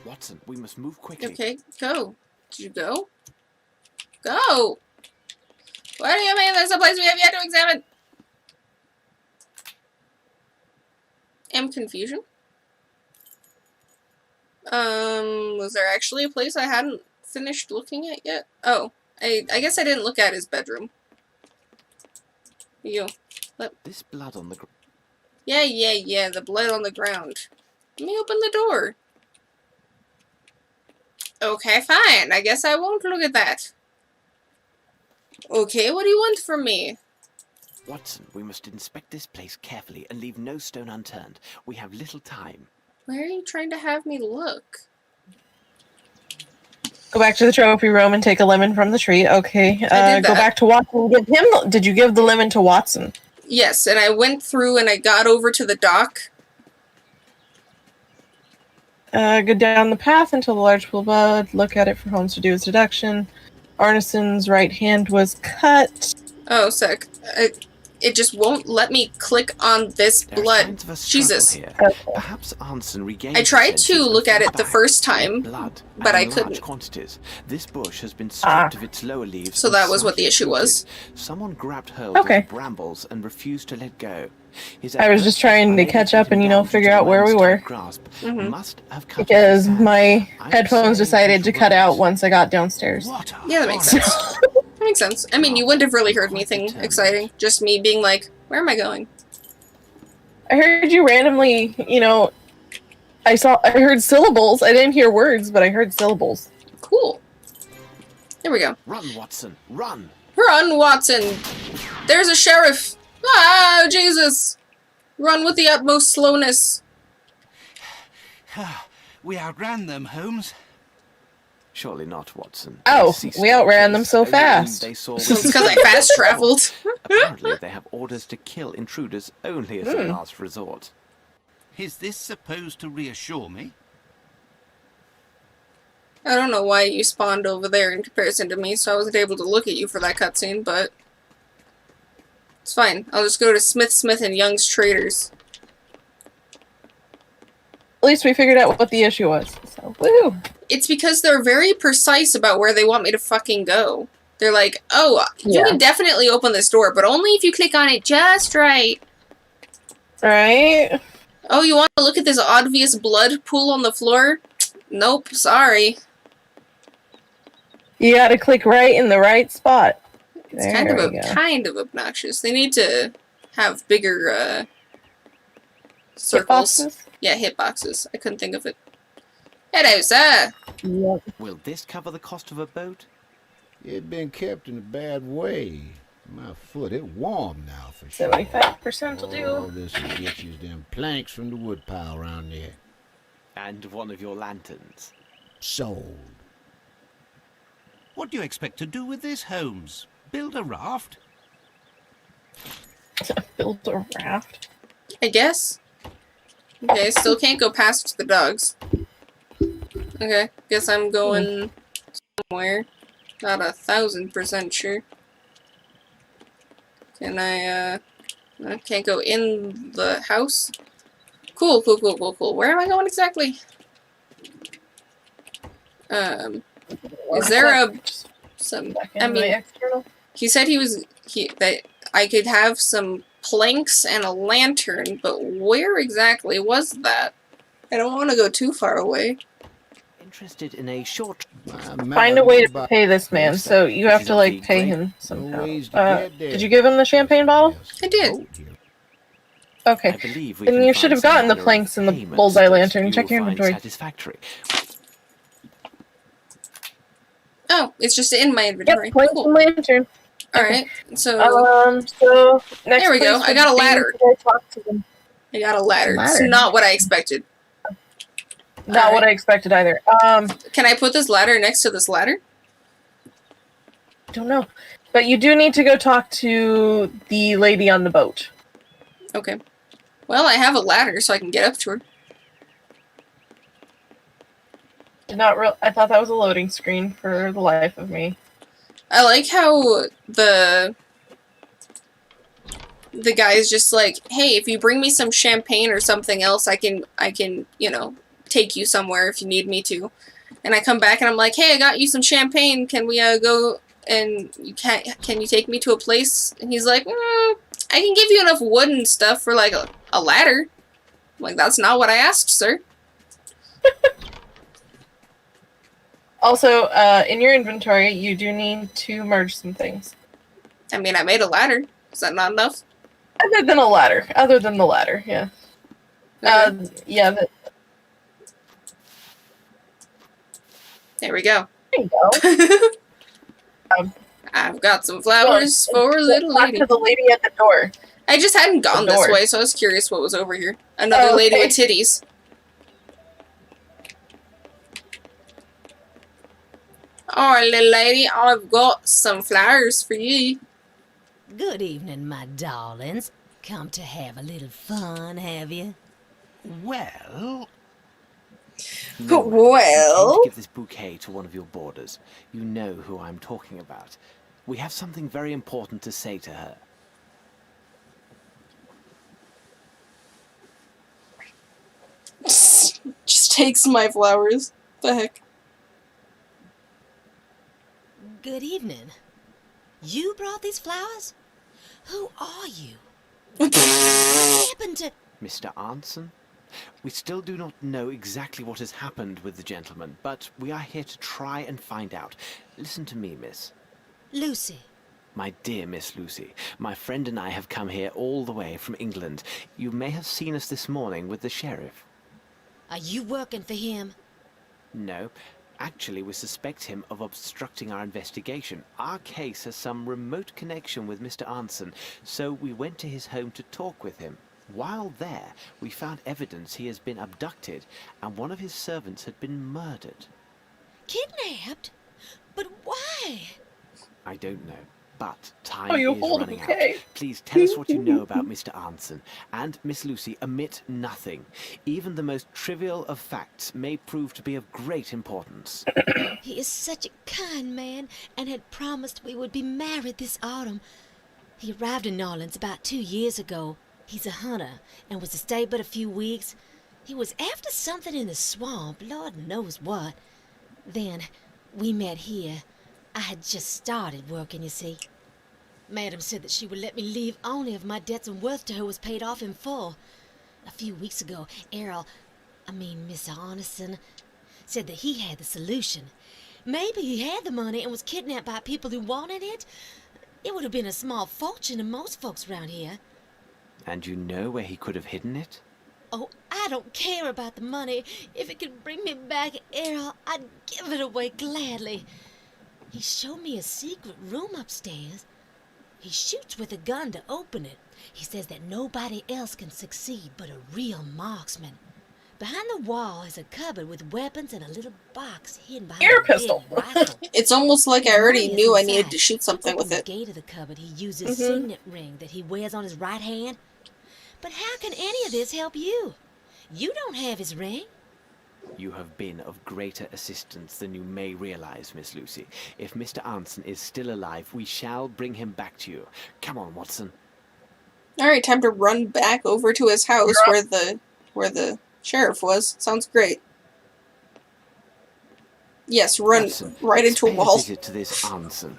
Watson, we must move quickly. Okay, go. Did you go? Go! What do you mean there's a place we have yet to examine? Confusion? Was there actually a place I hadn't finished looking at yet? Oh, I guess I didn't look at his bedroom. You. This blood on the ground. Yeah, the blood on the ground. Let me open the door. Okay, fine. I guess I won't look at that. Okay, what do you want from me? Watson, we must inspect this place carefully and leave no stone unturned. We have little time. Where are you trying to have me look? Go back to the trophy room and take a lemon from the tree. Okay. Go back to Watson. Did you give the lemon to Watson? Yes, and I went through and I got over to the dock. Go down the path until the large pool of blood. Look at it for Holmes to do his deduction. Arneson's right hand was cut. Oh, sick. It just won't let me click on this blood. Jesus. Here. Perhaps Arneson regained I tried to look at it the first time, but I couldn't. Quantities. This bush has been stripped of its lower leaves. So that was what the issue was. Someone grabbed hold of the brambles and refused to let go. I was just trying to catch up and, figure out where we were. Must have cut because my headphones decided to cut out once I got downstairs. Yeah, that makes sense. That makes sense. I mean, you wouldn't have really heard anything exciting. Just me being like, where am I going? I heard you randomly, I heard syllables. I didn't hear words, but I heard syllables. Cool. Here we go. Run, Watson, run! Run, Watson! There's a sheriff! Ah, Jesus! Run with the utmost slowness. We outran them, Holmes. Surely not, Watson. Oh, we outran them so fast. It's because I fast traveled. Apparently they have orders to kill intruders only as a last resort. Is this supposed to reassure me? I don't know why you spawned over there in comparison to me, so I wasn't able to look at you for that cutscene, but it's fine. I'll just go to Smith and Young's Traders. At least we figured out what the issue was. So, woohoo! It's because they're very precise about where they want me to fucking go. They're like, oh, you can definitely open this door, but only if you click on it just right. Right? Oh, you want to look at this obvious blood pool on the floor? Nope, sorry. You gotta click right in the right spot. It's kind of obnoxious. They need to have bigger circles. Hitboxes? Yeah, hitboxes. I couldn't think of it. Hello, sir. Yep. Will this cover the cost of a boat? It been kept in a bad way. My foot, it warm now for sure. 75% will do. Oh, this will get you them planks from the wood pile around there. And one of your lanterns. Sold. What do you expect to do with this, Holmes? Build a raft? Build a raft? I guess. Okay, still can't go past the dogs. Okay, guess I'm going somewhere. Not 1,000% sure. Can I can't go in the house? Cool. Where am I going exactly? Is there he said that I could have some planks and a lantern, but where exactly was that? I don't want to go too far away. Interested in a short... Find a way to pay this man, so you have to, pay him somehow. Did you give him the champagne bottle? I did. Okay. Then you should have gotten the planks and the bullseye lantern. Check your inventory. Satisfactory. Oh, it's just in my inventory. Yep, planks and lantern. Alright, so next there we go. I got a ladder. I got a ladder. Ladder. It's not what I expected. Not what I expected either. Can I put this ladder next to this ladder? Don't know. But you do need to go talk to the lady on the boat. Okay. Well, I have a ladder, so I can get up to her. I thought that was a loading screen for the life of me. I like how the guy's just like, hey, if you bring me some champagne or something else, I can, take you somewhere if you need me to. And I come back and I'm like, hey, I got you some champagne. Can we go and can you take me to a place? And he's like, I can give you enough wood and stuff for like a ladder. I'm like, that's not what I asked, sir. Also, in your inventory, you do need to merge some things. I mean, I made a ladder. Is that not enough? Other than a ladder. Other than the ladder, yeah. Okay. Yeah. There we go. There you go. I've got some flowers for a little Talk lady. to the lady at the door. I just hadn't gone The this door. way, so I was curious what was over here. Another lady okay. with titties. Alright, little lady, I've got some flowers for you. Good evening, my darlings. Come to have a little fun, have you? Well, No, you Well, can't give this bouquet to one of your boarders. You know who I'm talking about. We have something very important to say to her. just takes my flowers. The heck? Good evening. You brought these flowers? Who are you? What happened to... Mr. Arnson? We still do not know exactly what has happened with the gentleman, but we are here to try and find out. Listen to me, miss. Lucy. My dear Miss Lucy, my friend and I have come here all the way from England. You may have seen us this morning with the sheriff. Are you working for him? No. Actually, we suspect him of obstructing our investigation. Our case has some remote connection with Mr. Arnson, so we went to his home to talk with him. While there, we found evidence he has been abducted, and one of his servants had been murdered. Kidnapped? But why? I don't know, but time you is hold running okay. out. Please tell us what you know about Mr. Arnson. And, Miss Lucy, omit nothing. Even the most trivial of facts may prove to be of great importance. He is such a kind man and had promised we would be married this autumn. He arrived in New Orleans about 2 years ago. He's a hunter and was to stay but a few weeks. He was after something in the swamp, Lord knows what. Then we met here. I had just started working, you see. Madam said that she would let me leave only if my debts and worth to her was paid off in full. A few weeks ago, Mr. Arneson, said that he had the solution. Maybe he had the money and was kidnapped by people who wanted it. It would have been a small fortune to most folks around here. And you know where he could have hidden it? Oh, I don't care about the money. If it could bring me back Errol, I'd give it away gladly. He showed me a secret room upstairs. He shoots with a gun to open it. He says that nobody else can succeed but a real marksman. Behind the wall is a cupboard with weapons and a little box hidden behind Air a big pistol. rifle. It's almost like I already Money is knew I inside. needed to shoot something with Opens it. the gate of the cupboard. He uses a signet ring that he wears on his right hand. But how can any of this help you? You don't have his ring. You have been of greater assistance than you may realize, Miss Lucy. If Mr. Arnson is still alive, we shall bring him back to you. Come on, Watson. Alright, time to run back over to his house where the sheriff was. Sounds great. Yes, run Watson, right let's into a pay wall. visit to this Arnson.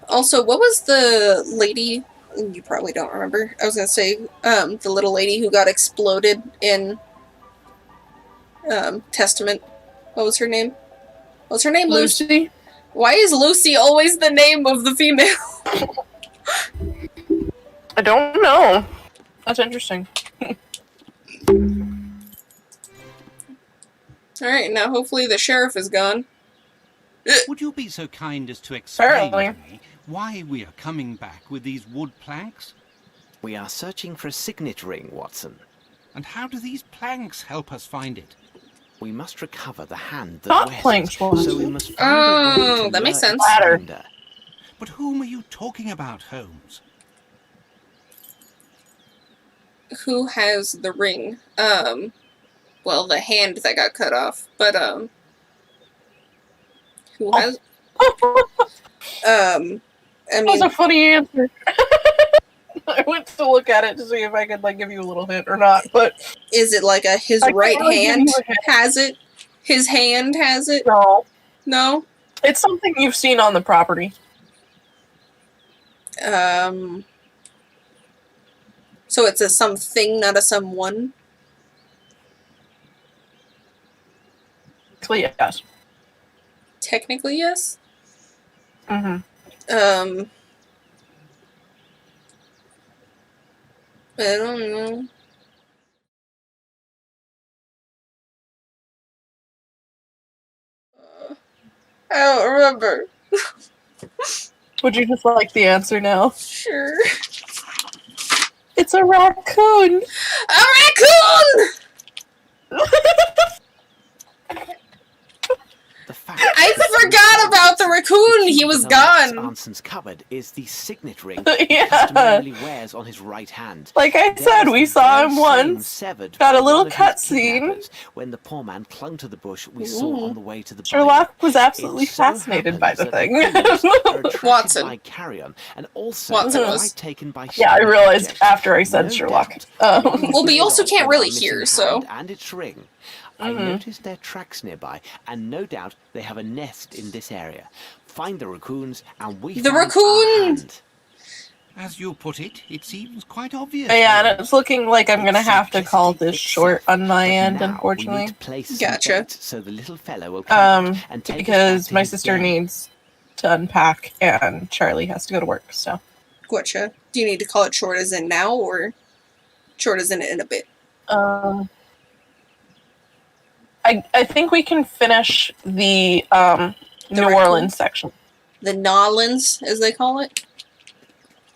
Also, what was the lady... You probably don't remember. I was gonna say, the little lady who got exploded in Testament. What was her name? What's her name? Lucy? Why is Lucy always the name of the female? I don't know. That's interesting. Alright, now hopefully the sheriff is gone. would you be so kind as to explain Apparently. to me why we are coming back with these wood planks? We are searching for a signet ring, Watson. And how do these planks help us find it? We must recover the hand that Not wears planks, it, Watson. so we must find a way Oh, to that makes lure sense. its Ladder. finder. But whom are you talking about, Holmes? Who has the ring? Well, the hand that got cut off, but, who has, I That was mean, a funny answer. I went to look at it to see if I could like give you a little hint or not, but Is it like his I can't right really give hand you a hint. has it? His hand has it? no. No? It's something you've seen on the property. So it's a something, not a someone? So yes. Technically, yes. Mm-hmm. I don't know. I don't remember. Would you just like the answer now? Sure. It's a raccoon! A raccoon! The fact I forgot about the raccoon! He was gone! Anson's cupboard is the signet ring Yeah. customarily wears on his right hand. Like I said, we saw him once. Got a little cutscene. When the poor man clung to the bush we saw on the way to the Sherlock was It absolutely so fascinated by the happens that thing. raccoons are attracted Watson. by carrion and also Watson quite was. taken by Yeah, I shiny realized objects. after I said No Sherlock. doubt, one Well, but you of also the can't dogs really went hear, missing so- hand and its ring. I noticed their tracks nearby, and no doubt they have a nest in this area. Find the raccoons, and we The find our raccoon! hand. As you put it, it seems quite obvious. Yeah, and Holmes. it's looking like I'm gonna have to call this short on my But end, now we unfortunately. need to place some Gotcha. bait so the little fellow will come out and take us Because back to my his sister den. needs to unpack and Charlie has to go to work, so. Gotcha. Do you need to call it short as in now, or short as in a bit? I think we can finish the New raccoon? Orleans section. The Nolans, as they call it?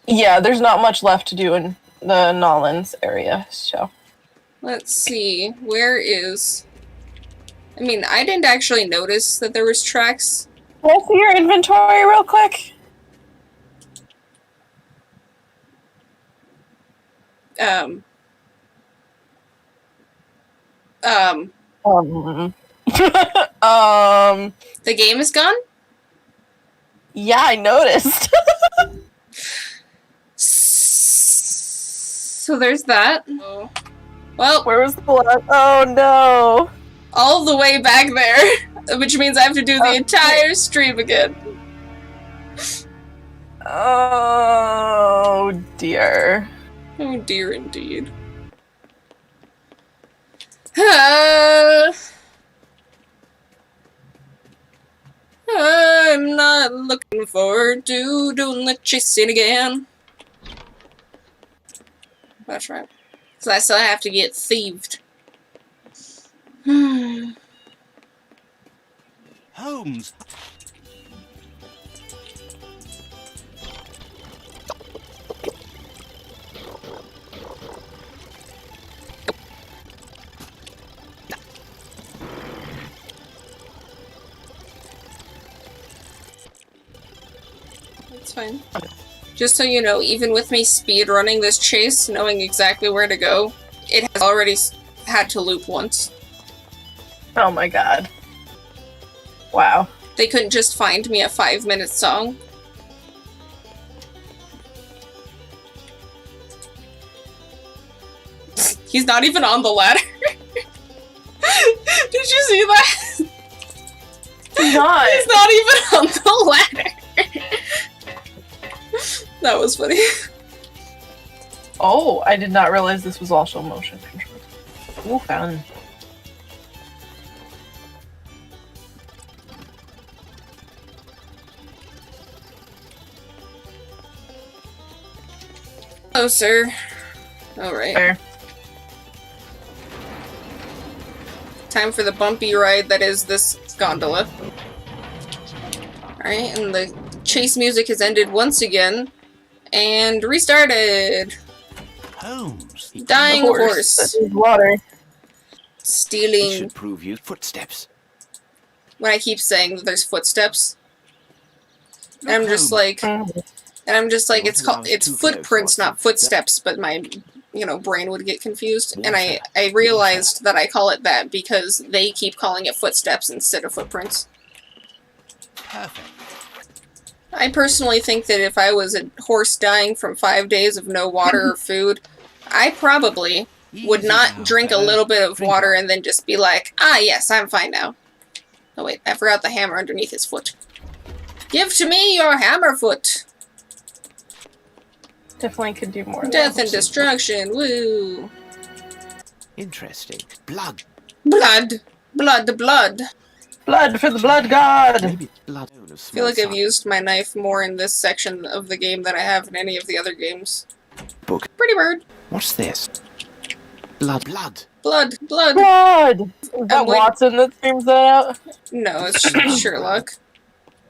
Yeah, there's not much left to do in the Nolans area, so. Let's see. Where is... I mean, I didn't actually notice that there was tracks. Can I see your inventory real quick? The game is gone? Yeah, I noticed. So there's that. Well, Where was the blood? Oh no. all the way back there, which means I have to do the entire stream again. Oh dear. Oh dear, indeed. I'm not looking forward to doing the chasing again. That's right. So I still have to get thieved. Holmes, That's fine. Just so you know, even with me speedrunning this chase, knowing exactly where to go, it has already had to loop once. Oh my god. Wow. They couldn't just find me a 5-minute song. He's not even on the ladder. Did you see that? Not. He's not even on the ladder. That was funny. Oh, I did not realize this was also motion control. Ooh, fun. Oh, sir. Alright. Fair. Time for the bumpy ride that is this gondola. Alright, and the chase music has ended once again. And restarted! Holmes. Dying horse. That is water. This Stealing. should prove you footsteps. When I keep saying that there's footsteps. And I'm Look, just Holmes. like... Mhm. And I'm just like, Don't it's allow called... us It's too close, footprints, not Watson. footsteps, but my... brain would get confused. And I realized that I call it that because they keep calling it footsteps instead of footprints. Perfect. I personally think that if I was a horse dying from 5 days of no water or food, I probably would Easy not now, drink a fella. little bit of Drink water up. and then just be like, ah, yes, I'm fine now. Oh, wait, I forgot the hammer underneath his foot. Give to me your hammer foot. Definitely could do more. Death and destruction, woo. Interesting. Blood. Blood. Blood, blood. Blood for the blood god! Maybe it's blood. I feel like I've used my knife more in this section of the game than I have in any of the other games. Book. Pretty bird. What's this? Blood. Blood. Blood, blood. Blood! Is that wait- Watson that screams that out? No, it's Sherlock.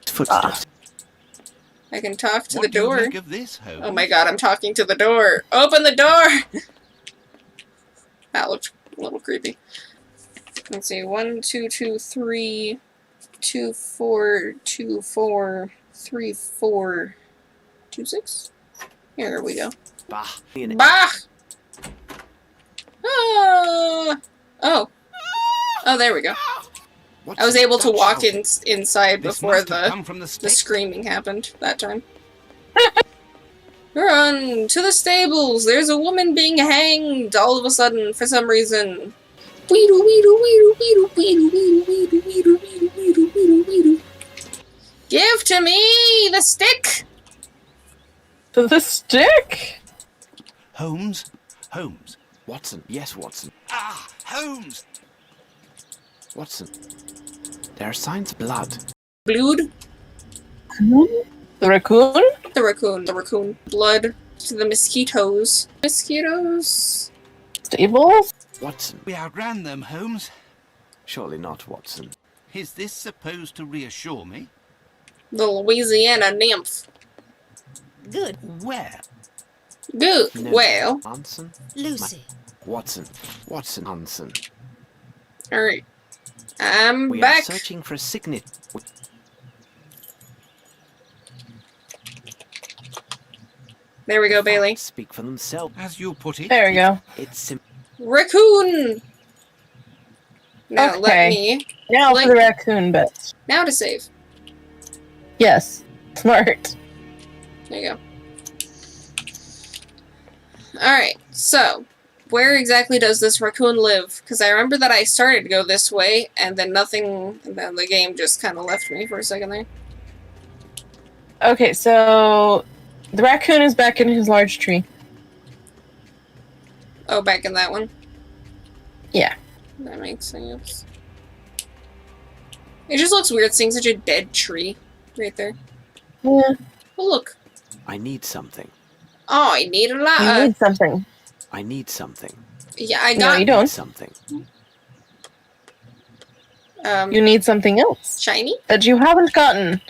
Footsteps. I can talk to What the do you door. make of this, Holmes? Oh my god, I'm talking to the door. Open the door! That looked a little creepy. Let's see. 1, 2, 2, 3, 2, 4, 2, 4, 3, 4, 2, 6. Here we go. Bah. Bah! Ah! Oh. Oh, there we go. What's I was this able to blood walk shouting? inside This before must have the come from the the stick. screaming happened that time. Run to the stables! There's a woman being hanged all of a sudden for some reason. Weedle, weedle, weedle, weedle, weedle, weedle, weedle, weedle, weedle, weedle, weedle, weedle. Give to me the stick! To the stick? Holmes? Holmes. Watson. Yes, Watson. Ah, Holmes! Watson. There are signs of blood. Blood? The raccoon? The raccoon. The raccoon. Blood to the mosquitoes. Mosquitoes? Stables? Watson. We outran them, Holmes. Surely not, Watson. Is this supposed to reassure me? The Louisiana nymph. Good. Where? Good. No. Well. Hanson? Lucy. Watson. Watson Hanson. Alright. I'm We back. are searching for a signet. There we go, Bailey. Speak for themselves. As you put it. There we go. It's sim- Raccoon! Now let Okay. me... Now Like- for the raccoon bit. Now to save. Yes. Smart. There you go. Alright, so... Where exactly does this raccoon live? Because I remember that I started to go this way, and then nothing... And then the game just kind of left me for a second there. Okay, so the raccoon is back in his large tree. Oh, back in that one? Yeah. That makes sense. It just looks weird seeing such a dead tree right there. Yeah. Oh, look. I need something. Oh, I need a lot. You need something. I need something. Yeah, I No, got you Need don't. something. You need something else shiny. that you haven't gotten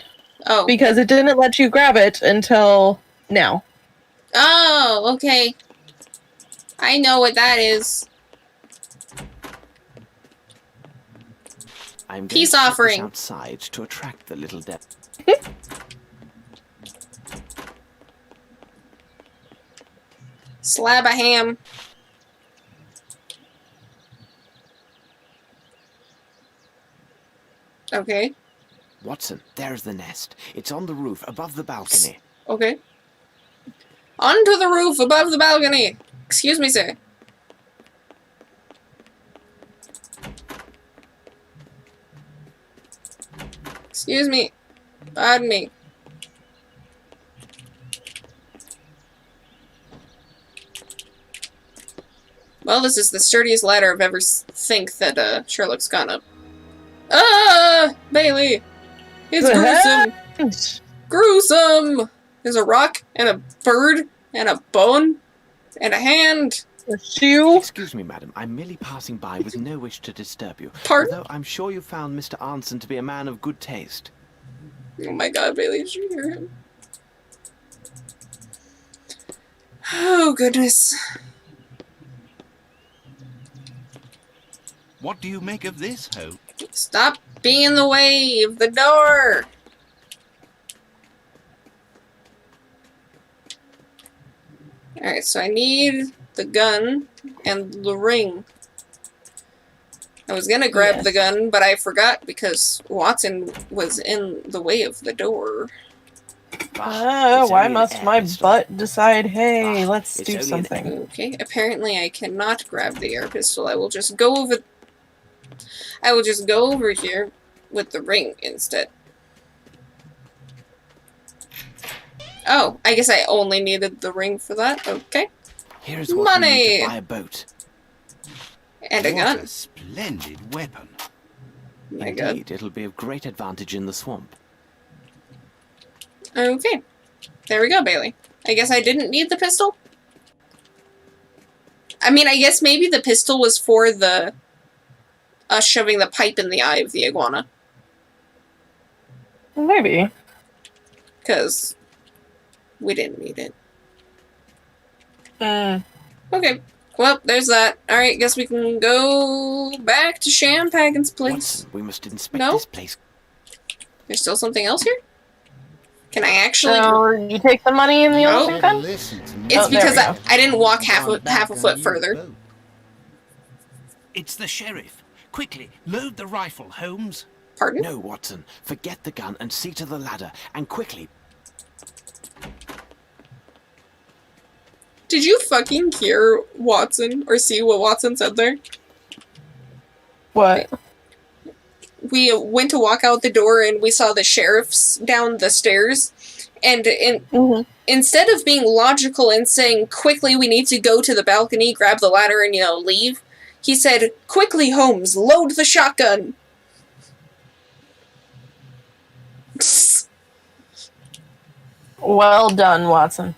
Oh, because it didn't let you grab it until now. oh, okay. I know what that is. I'm going Peace to set this offering. outside to attract the little devil. Slab of ham. Okay, Watson, there's the nest. It's on the roof above the balcony. okay. Onto the roof above the balcony. Excuse me, sir. Excuse me. Pardon me. Well, this is the sturdiest ladder I've ever think that Sherlock's gone up. Ah, Bailey! It's The gruesome! Gruesome! There's a rock, and a bird, and a bone, and a hand. A shoe. Excuse me, madam. I'm merely passing by with no wish to disturb you. Pardon? Although I'm sure you found Mr. Arnson to be a man of good taste. Oh my god, Bailey, did you hear him? Oh, goodness. What do you make of this, Holmes? Stop being in the way of the door! Alright, so I need the gun and the ring. I was gonna grab Yes. the gun, but I forgot because Watson was in the way of the door. Why only an must air my pistol. butt decide, hey, let's It's do only an- something? Okay, apparently I cannot grab the air pistol. I will just go over here with the ring instead. Oh, I guess I only needed the ring for that. Okay. Here's what we need Money! to buy a boat. And a What gun. a splendid weapon. My god. Indeed, it'll be of great advantage in the swamp. Okay. There we go, Bailey. I guess I didn't need the pistol? I mean, I guess maybe the pistol was for the... us shoving the pipe in the eye of the iguana. Maybe. Because... we didn't need it. Hmm. Okay. Well, there's that. Alright, guess we can go back to Champagn's place. Watson, we must inspect No? this place. There's still something else here? Can I actually... So, you take the money in the No. elephant gun? Listen to me. It's Oh, there because we I, go. I didn't walk half Going back a on foot your further. boat. It's the sheriff. Quickly, load the rifle, Holmes. Pardon? No, Watson, forget the gun and see to the ladder, and quickly. Did you fucking hear Watson or see what Watson said there? What? We went to walk out the door and we saw the sheriffs down the stairs. And instead of being logical and saying, quickly, we need to go to the balcony, grab the ladder, and, leave, he said, quickly, Holmes, load the shotgun. Well done, Watson.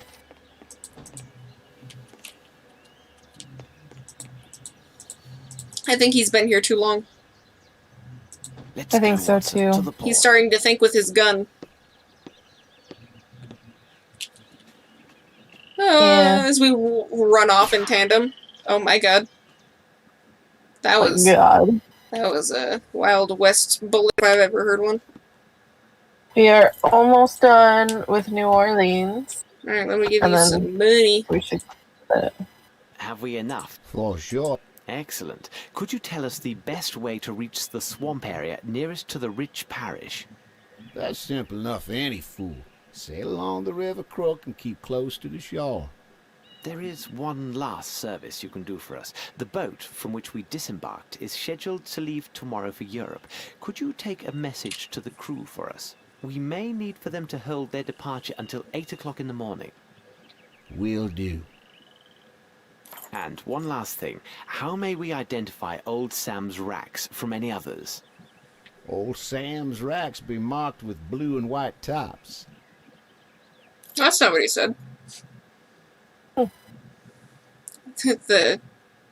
I think he's been here too long. Let's I think go, so, Watson, too. to the port. He's starting to think with his gun. Yeah. As we run off in tandem. Oh my god. That Oh, was God. a Wild West bullet if I've ever heard one. We are almost done with New Orleans. Alright, let me give And you then- some money. We should... Have we enough? For sure. Excellent. Could you tell us the best way to reach the swamp area nearest to the rich parish? That's simple enough for any fool. Sail along the river crook and keep close to the shore. There is one last service you can do for us. The boat from which we disembarked is scheduled to leave tomorrow for Europe. Could you take a message to the crew for us? We may need for them to hold their departure until 8 o'clock in the morning. Will do. And one last thing. How may we identify old Sam's racks from any others? Old Sam's racks be marked with blue and white tops. That's not what he said.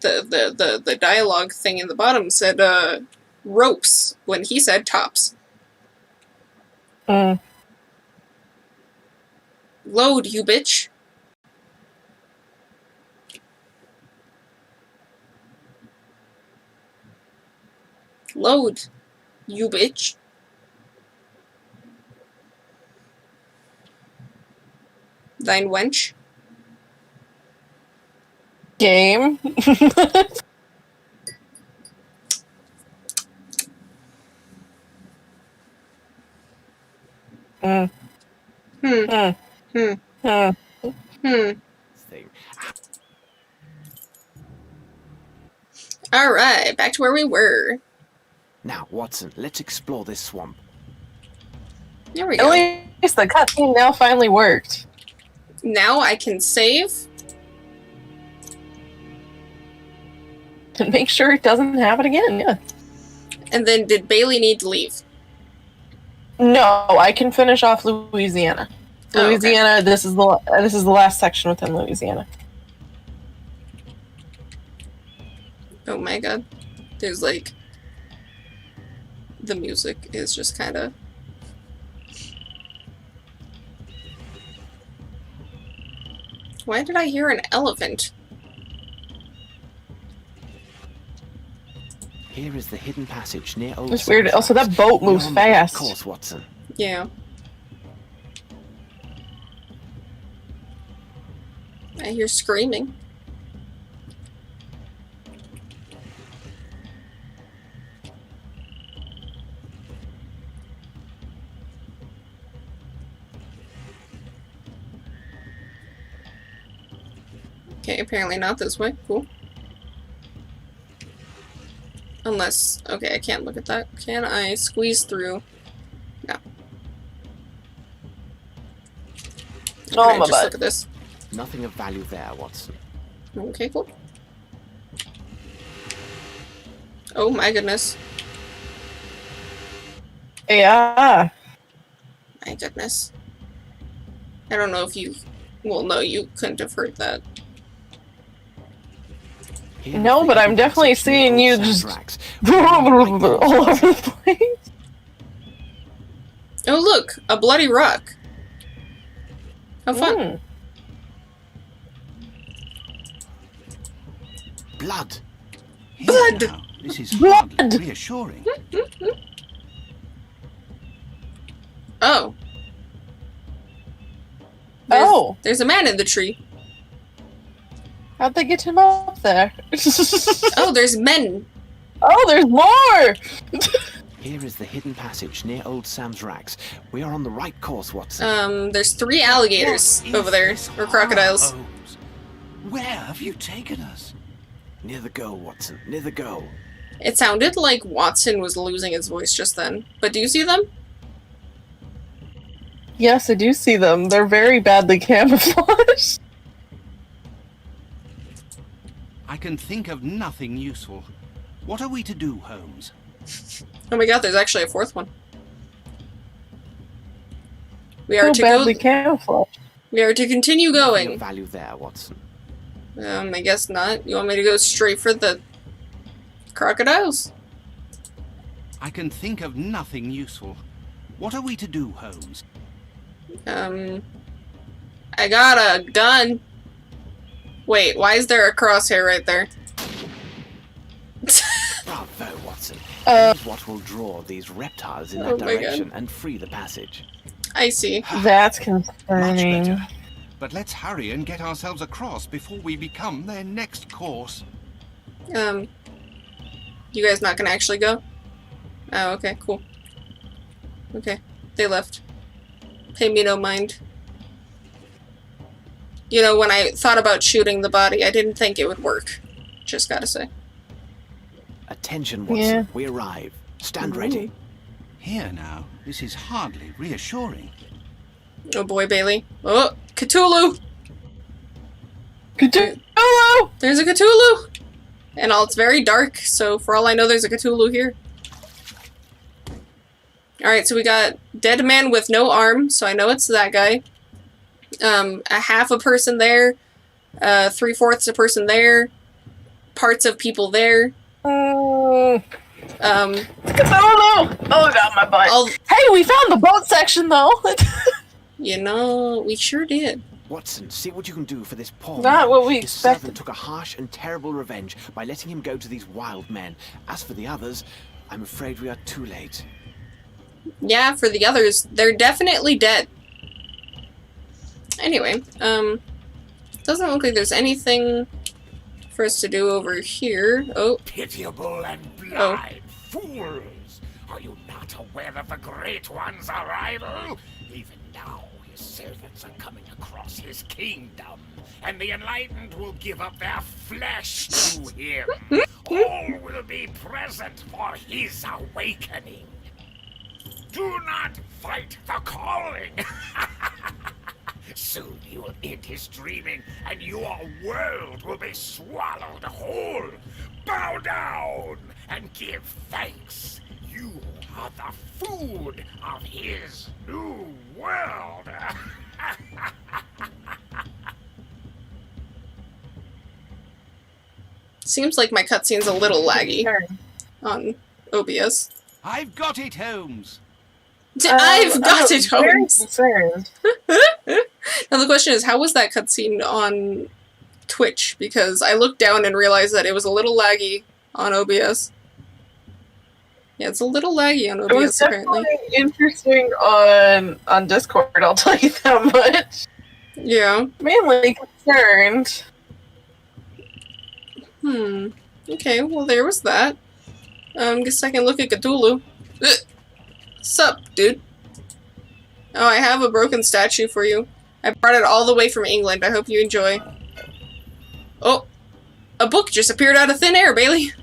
The dialogue thing in the bottom said ropes when he said tops. Mm. Load, you bitch. Load, you bitch. Thine wench. Game. Mm. Hmm. Hmm. Hmm. Hmm. Hmm. Thing. Alright, back to where we were. Now, Watson, let's explore this swamp. There we At go. least the cutscene now finally worked. Now I can save. And make sure it doesn't happen again, yeah. And then did Bailey need to leave? No, I can finish off Louisiana. Oh, okay. Louisiana, this is the last section within Louisiana. Oh my god. There's like... the music is just kind of... Why did I hear an elephant? Here is the hidden passage near Old It's weird. Sam's Also, racks. that boat moves You're on the fast. course, Watson. Yeah. I hear screaming. Okay, apparently not this way. Cool. Unless... Okay, I can't look at that. Can I squeeze through? No. Oh, Alright, my just butt. look at this. Nothing of value there, Watson. Okay, cool. Oh my goodness. Yeah. My goodness. I don't know if you... Well, no, you couldn't have heard that. Here No, is the but I'm hidden definitely passage near seeing old you Sam's just racks. all over the place. Oh, look! A bloody rock. How fun. Mm. Blood. Here Blood! now, this is Blood! hardly reassuring. Oh. Oh. There's a man in the tree. How'd they get him up there? Oh, there's men. Oh, there's more! Here is the hidden passage near old Sam's racks. We are on the right course, Watson. There's 3 alligators What over is there. this Or crocodiles. horror, Holmes? Where have you taken us? Near the goal, Watson. Near the goal. It sounded like Watson was losing his voice just then. But do you see them? Yes, I do see them. They're very badly camouflaged. I can think of nothing useful. What are we to do, Holmes? Oh my god, there's actually a 4th one. We are So to badly go. camouflaged. We are to continue Nothing going. of value there, Watson. I guess not. You want me to go straight for the crocodiles? I can think of nothing useful. What are we to do, Holmes? I got a gun. Wait, why is there a crosshair right there? Bravo, Watson. Uh, Here's what will draw these reptiles in Oh that my God. direction and free the passage. I see. That's Much concerning. better. But let's hurry and get ourselves across before we become their next course. You guys not gonna actually go? Oh, okay, cool. Okay, they left. Pay me no mind. You know, when I thought about shooting the body, I didn't think it would work. Just gotta say. Attention, Watson. Yeah. We arrive. Stand ready. Here now, this is hardly reassuring. Oh boy, Bailey. Oh, Cthulhu! Cthulhu! There's a Cthulhu! And it's very dark, so for all I know, there's a Cthulhu here. Alright, so we got dead man with no arm, so I know it's that guy. A half a person there. 3/4 a person there. Parts of people there. Cthulhu! Um, Oh, God, my butt. I'll, Hey, we found the boat section, though. you know, we sure did. Watson, see what you can do for this poor Not man. what we His servant expected. took a harsh and terrible revenge by letting him go to these wild men. As for the others, I'm afraid we are too late. Yeah, for the others, they're definitely dead. Anyway, doesn't look like there's anything for us to do over here. Oh, Pitiable and Oh. blind fools! Are you not aware of the Great One's arrival? Even now, his servants are coming across his kingdom, and the enlightened will give up their flesh to him. All will be present for his awakening. Do not fight the calling! Soon he will end his dreaming, and your world will be swallowed whole. Bow down and give thanks. You are the food of his new world. seems like my cutscene's a little laggy on OBS. I've got it, Holmes. I've got it, Very Holmes! concerned. Now the question is, how was that cutscene on Twitch? Because I looked down and realized that it was a little laggy on OBS. Yeah, it's a little laggy on It was OBS apparently. definitely interesting on Discord, I'll tell you that much. Yeah. Mainly concerned. Okay, well there was that. Guess I can look at Cthulhu. Ugh. Sup, dude? Oh, I have a broken statue for you. I brought it all the way from England. I hope you enjoy. Oh, a book just appeared out of thin air, Bailey.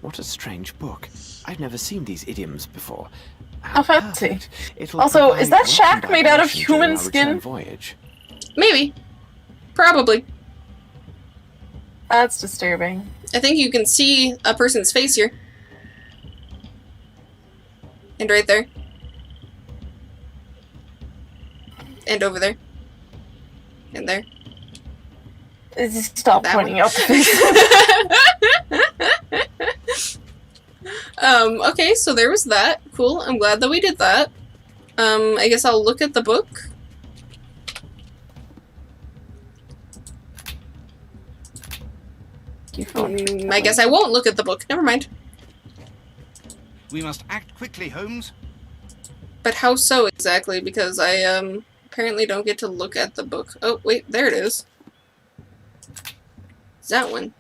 What a strange book. I've never seen these idioms before. How fancy. Perfect. It'll Also, is provide that shack welcome made out of diversion during human our skin? return voyage. Maybe. Probably. That's disturbing. I think you can see a person's face here. And right there. And over there. And there. Just stop That pointing one. out the face. Okay, so there was that. Cool. I'm glad that we did that. I guess I'll look at the book. I guess I won't look at the book. Never mind. We must act quickly, Holmes. But how so exactly? Because I apparently don't get to look at the book. Oh, wait, there it is. Is that one?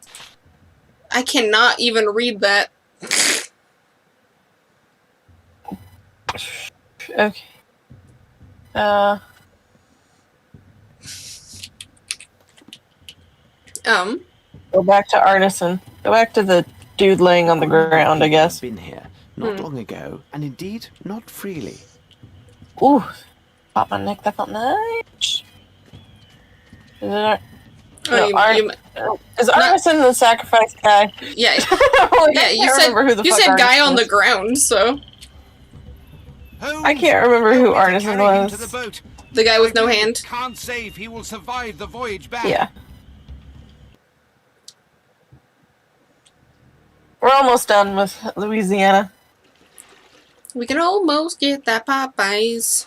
I cannot even read that. Okay. Go back to Arneson. Go back to the dude laying on the ground, I guess. I've been here not long ago, and indeed not freely. Ooh. Pop my neck, that felt nice. Is it is Arneson the sacrifice guy? Yeah. Like, Yeah, you said guy on the ground, so. Holmes, I can't remember who help me to Arneson carry him was. to the boat. The guy with no hand. Can't say if he will survive the voyage back. Yeah. We're almost done with Louisiana. We can almost get that Popeyes.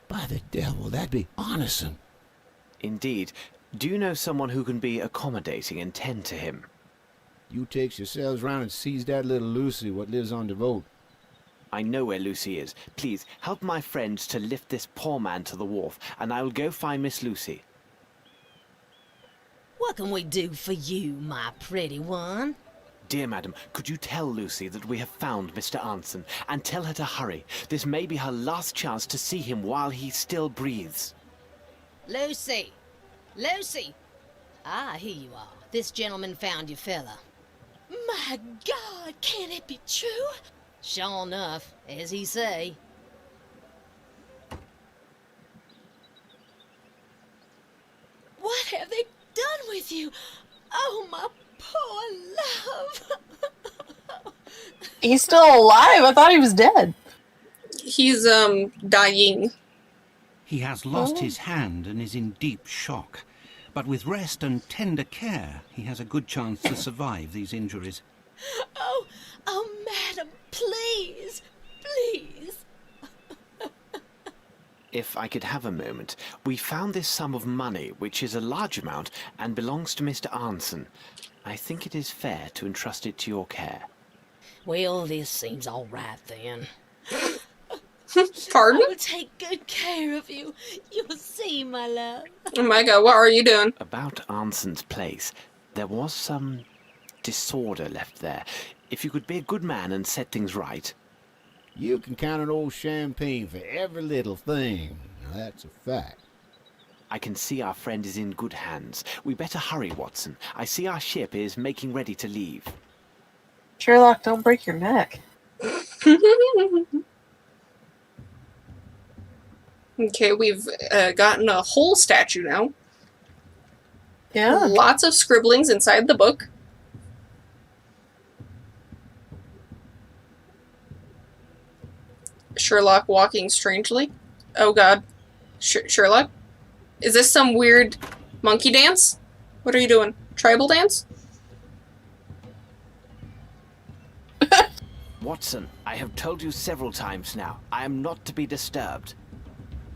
By the devil, that'd be Arneson. Indeed. Do you know someone who can be accommodating and tend to him? You takes yourselves round and sees that little Lucy what lives on the boat. I know where Lucy is. Please, help my friends to lift this poor man to the wharf, and I will go find Miss Lucy. What can we do for you, my pretty one? Dear madam, could you tell Lucy that we have found Mr. Anson, and tell her to hurry? This may be her last chance to see him while he still breathes. Lucy! Lucy! Ah, here you are. This gentleman found your fella. My God, can it be true? Sure enough, as he say. What have they done with you? Oh, my poor love. He's still alive. I thought he was dead. He's, dying. He has lost his hand and is in deep shock. But with rest and tender care, he has a good chance to survive these injuries. Oh, madam, please, please. If I could have a moment, we found this sum of money, which is a large amount, and belongs to Mr. Anson. I think it is fair to entrust it to your care. Well, this seems all right then. Pardon? I will take good care of you. You'll see, my love. Oh my God, what are you doing? About Anson's place, there was some disorder left there. If you could be a good man and set things right. You can count on old Champagne for every little thing. Now, that's a fact. I can see our friend is in good hands. We better hurry, Watson. I see our ship is making ready to leave. Sherlock, don't break your neck. Okay, we've gotten a whole statue now. Yeah. Lots of scribblings inside the book. Sherlock walking strangely. Oh God. Sherlock? Is this some weird monkey dance? What are you doing? Tribal dance? Watson, I have told you several times now, I am not to be disturbed.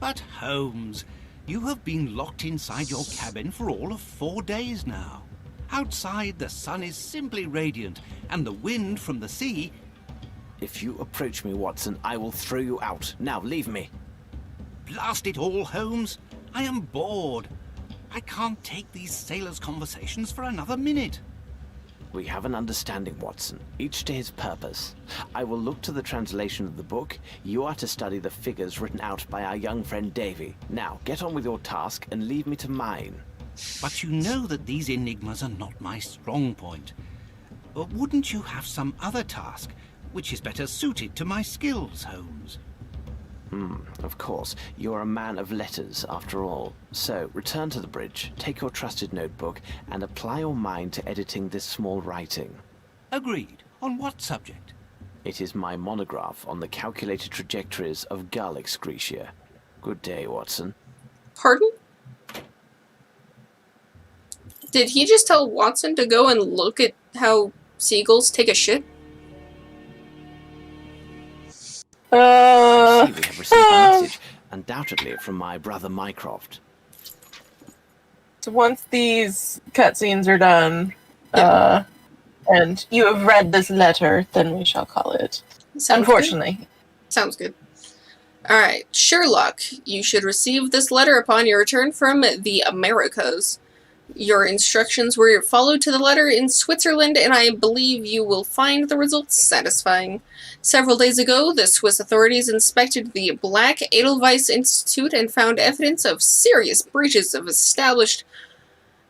But Holmes, you have been locked inside your cabin for all of 4 days now. Outside, the sun is simply radiant, and the wind from the sea... If you approach me, Watson, I will throw you out. Now, leave me. Blast it all, Holmes. I am bored. I can't take these sailors' conversations for another minute. We have an understanding, Watson, each to his purpose. I will look to the translation of the book. You are to study the figures written out by our young friend Davy. Now, get on with your task and leave me to mine. But you know that these enigmas are not my strong point. Wouldn't you have some other task which is better suited to my skills, Holmes? Of course. You're a man of letters, after all. So, return to the bridge, take your trusted notebook, and apply your mind to editing this small writing. Agreed. On what subject? It is my monograph on the calculated trajectories of gull excretia. Good day, Watson. Pardon? Did he just tell Watson to go and look at how seagulls take a shit? See, we have received a message, undoubtedly from my brother Mycroft. So once these cutscenes are done, Yeah. and you have read this letter, then we shall call it. Sounds Unfortunately. Good. Sounds good. Alright, Sherlock, you should receive this letter upon your return from the Americas. Your instructions were followed to the letter in Switzerland, and I believe you will find the results satisfying. Several days ago, the Swiss authorities inspected the Black Edelweiss Institute and found evidence of serious breaches of established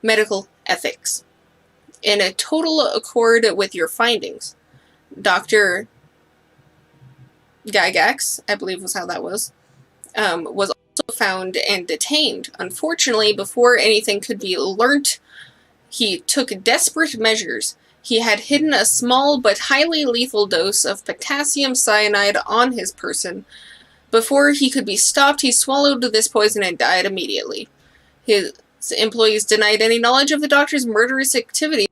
medical ethics. In a total accord with your findings, Dr. Gygax, I believe was how that was also found and detained. Unfortunately, before anything could be learnt, he took desperate measures. He had hidden a small but highly lethal dose of potassium cyanide on his person. Before he could be stopped, he swallowed this poison and died immediately. His employees denied any knowledge of the doctor's murderous activities,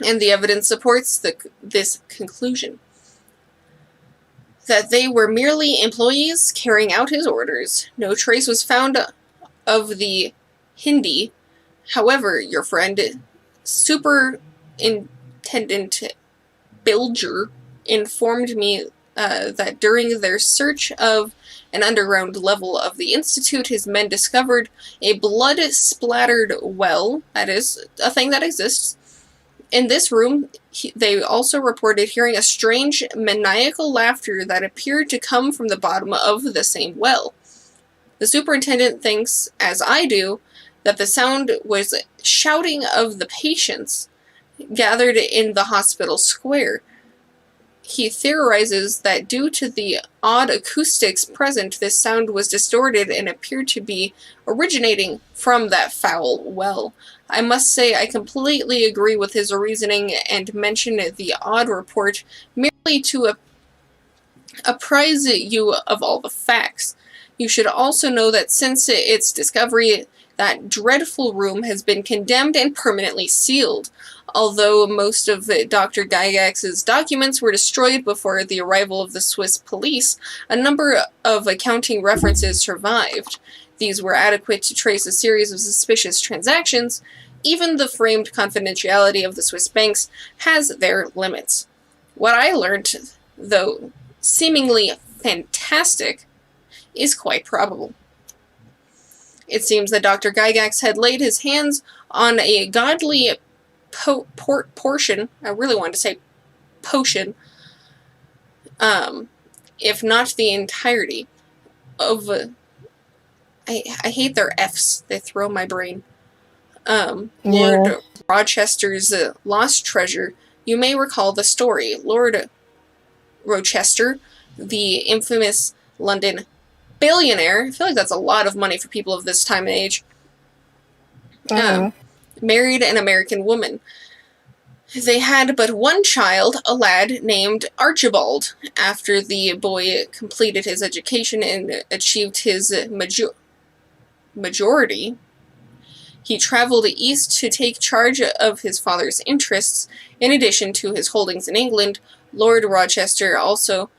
and the evidence supports this conclusion. That they were merely employees carrying out his orders. No trace was found of the Hindi. However, your friend, Superintendent Bilger, informed me that during their search of an underground level of the Institute, his men discovered a blood-splattered well. That is a thing that exists. In this room, they also reported hearing a strange, maniacal laughter that appeared to come from the bottom of the same well. The superintendent thinks, as I do, that the sound was shouting of the patients gathered in the hospital square. He theorizes that due to the odd acoustics present, this sound was distorted and appeared to be originating from that foul well. I must say I completely agree with his reasoning and mention the odd report merely to apprise you of all the facts. You should also know that since its discovery, that dreadful room has been condemned and permanently sealed. Although most of Dr. Gygax's documents were destroyed before the arrival of the Swiss police, a number of accounting references survived. These were adequate to trace a series of suspicious transactions. Even the framed confidentiality of the Swiss banks has their limits. What I learned, though seemingly fantastic, is quite probable. It seems that Dr. Gygax had laid his hands on a godly portion, I really wanted to say potion, if not the entirety, of, I hate their F's, they throw my brain, Lord Rochester's lost treasure. You may recall the story. Lord Rochester, the infamous London billionaire, I feel like that's a lot of money for people of this time and age, married an American woman. They had but one child, a lad named Archibald. After the boy completed his education and achieved his majority, he traveled east to take charge of his father's interests. In addition to his holdings in England, Lord Rochester also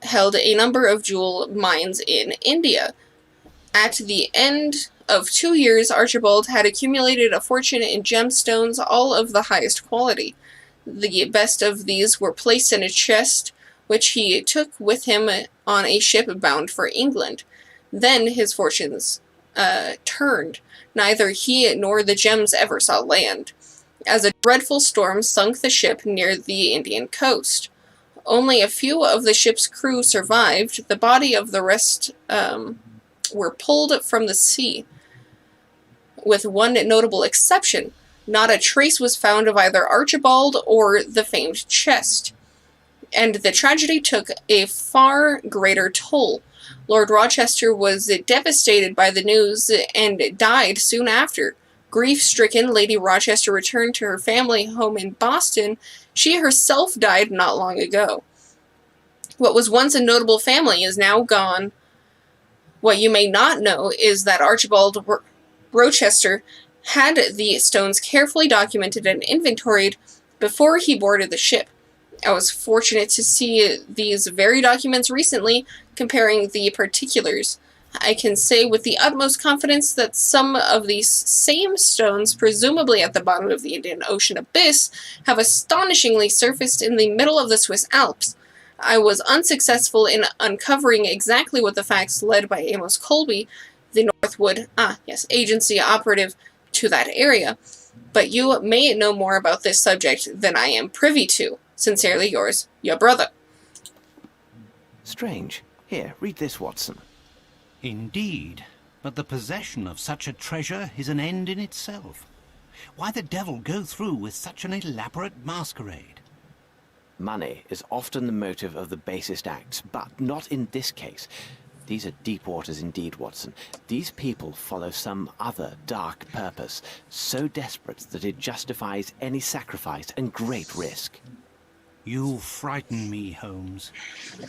held a number of jewel mines in India. At the end of 2 years, Archibald had accumulated a fortune in gemstones, all of the highest quality. The best of these were placed in a chest, which he took with him on a ship bound for England. Then his fortunes turned. Neither he nor the gems ever saw land. as a dreadful storm sunk the ship near the Indian coast. Only a few of the ship's crew survived. The body of the rest were pulled from the sea, with one notable exception. Not a trace was found of either Archibald or the famed chest. And the tragedy took a far greater toll. Lord Rochester was devastated by the news and died soon after. Grief-stricken, Lady Rochester returned to her family home in Boston. She herself died not long ago. What was once a notable family is now gone. What you may not know is that Archibald Rochester had the stones carefully documented and inventoried before he boarded the ship. I was fortunate to see these very documents recently, comparing the particulars. I can say with the utmost confidence that some of these same stones, presumably at the bottom of the Indian Ocean abyss, have astonishingly surfaced in the middle of the Swiss Alps. I was unsuccessful in uncovering exactly what the facts led by Amos Colby, the Northwood Agency operative, to that area, but you may know more about this subject than I am privy to. Sincerely yours, your brother. Strange. Here, read this, Watson. Indeed, but the possession of such a treasure is an end in itself. Why the devil go through with such an elaborate masquerade? Money is often the motive of the basest acts, but not in this case. These are deep waters indeed, Watson. These people follow some other dark purpose, so desperate that it justifies any sacrifice and great risk. You frighten me, Holmes.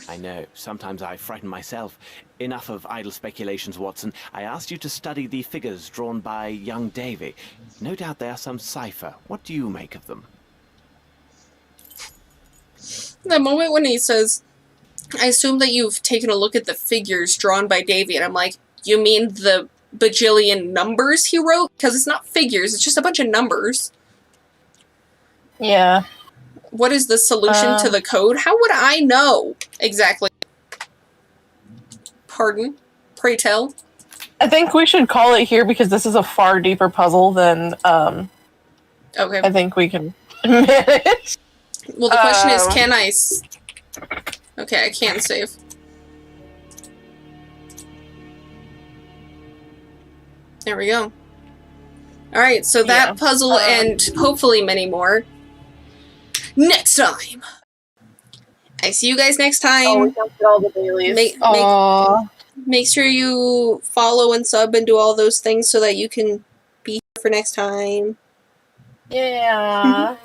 I know. Sometimes I frighten myself. Enough of idle speculations, Watson. I asked you to study the figures drawn by young Davy. No doubt they are some cipher. What do you make of them? The moment when he says, I assume that you've taken a look at the figures drawn by Davy, and I'm like, you mean the bajillion numbers he wrote? Because it's not figures, it's just a bunch of numbers. Yeah. What is the solution to the code? How would I know exactly? Pardon? Pray tell? I think we should call it here because this is a far deeper puzzle than Okay. I think we can manage. Well, the question is, can I... Okay, I can save. There we go. Alright, so that puzzle and hopefully many more next time. I see you guys next time. Oh, we counted all the dailies. Make sure you follow and sub and do all those things so that you can be here for next time. Yeah.